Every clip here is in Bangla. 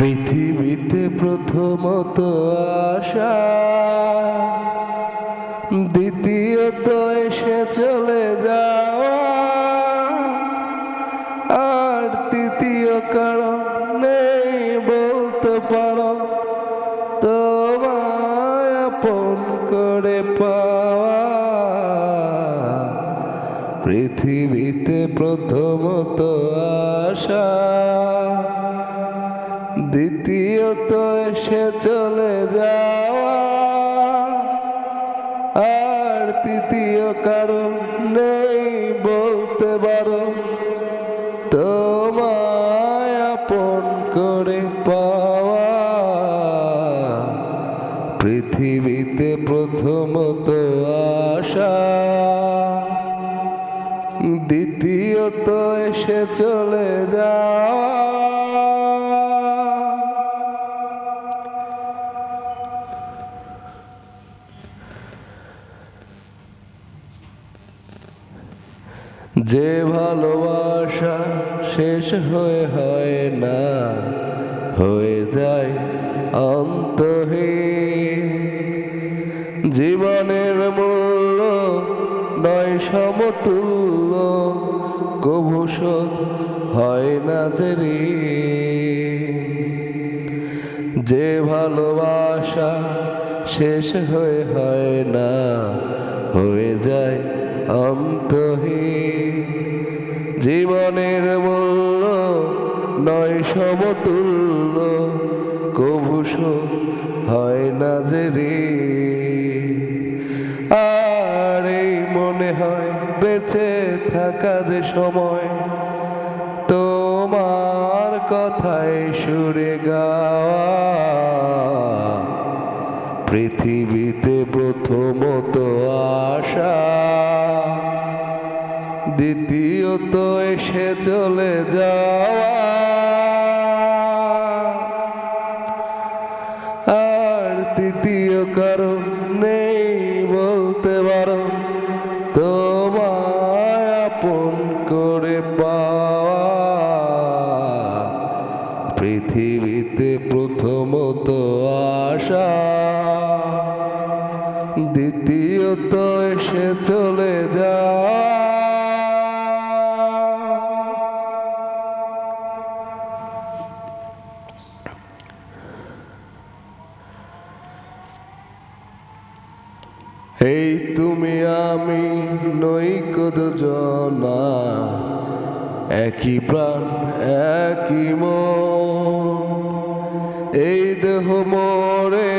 পৃথিবীতে প্রথমত আসা, দ্বিতীয়ত এসে চলে যাওয়া, আর তৃতীয় কারণ নেই বলতে পারো তোমায় আপন করে পাওয়া। পৃথিবীতে প্রথমত আসা, দ্বিতীয়ত এসে চলে যাওয়া, আর তৃতীয় কারণ নেই বলতে পারো তোমায় আপন করে পাওয়া। পৃথিবীতে প্রথমত আসা, দ্বিতীয়ত এসে চলে যাওয়া। যে ভালোবাসা শেষ হয় না, হয়ে যায় অন্তহীন। জীবনের মূল্য নয় সমতুল্য, কভু শোধ হয় না যে ঋণ। যে ভালোবাসা শেষ হয় না, হয়ে যায় অন্তহীন। জীবনের মূল্য নয় সমতুল্য, কভু শোধ হয় না যে ঋণ। আর এই মনে হয় বেঁচে থাকা যে সময়, তোমার কথায় সুরে গাওয়া। পৃথিবীতে প্রথমত আসা, দ্বিতীয়ত এসে চলে যাওয়া, আর তৃতীয় কারণ নেই বলতে পারো তোমায় আপন করে পাওয়া। পৃথিবীতে প্রথমত আসা, দ্বিতীয়ত এসে চলে যাওয়া। এই তুমি আমি নই দুজনা, একই প্রাণ একই মন। এই দেহ মরে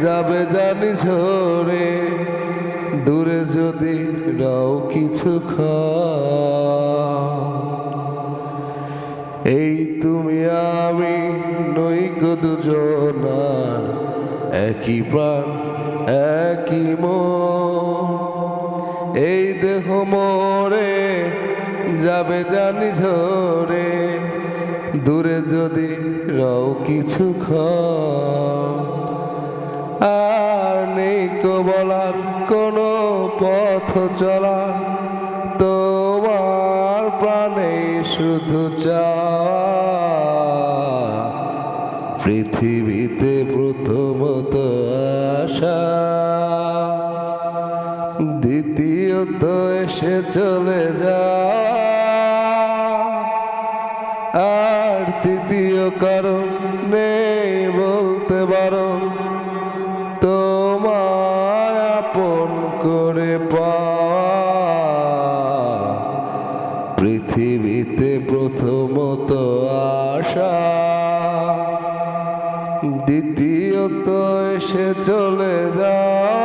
যাবে জানি ঝরে, দূরে যদি রাও কিছুক্ষণ। এই তুমি আমি নই দুজনা, একই প্রাণ একই মন। এই দেহ মরে যাবে জানি ঝরে, দূরে যদি রাও কিছুক্ষণ। আর নেই কো বলার কোনো পথ চলার, তোমার প্রাণে শুধু চাওয়া। পৃথিবীতে প্রথমত আসা, দ্বিতীয়ত এসে চলে যাওয়া, আর তৃতীয় কারণ নেই বলতে পারো তোমায় আপন করে পাওয়া। পৃথিবীতে প্রথমত আসা, দ্বিতীয়ত এসে চলে যাওয়া,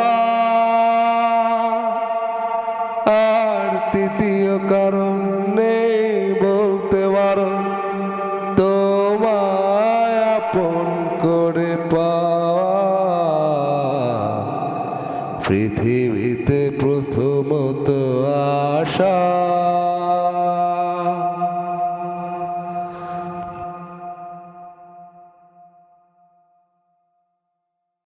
আর তৃতীয় কারণ নেই বলতে পারো তোমায় আপন করে পাওয়া। পৃথিবীতে প্রথমত আসা।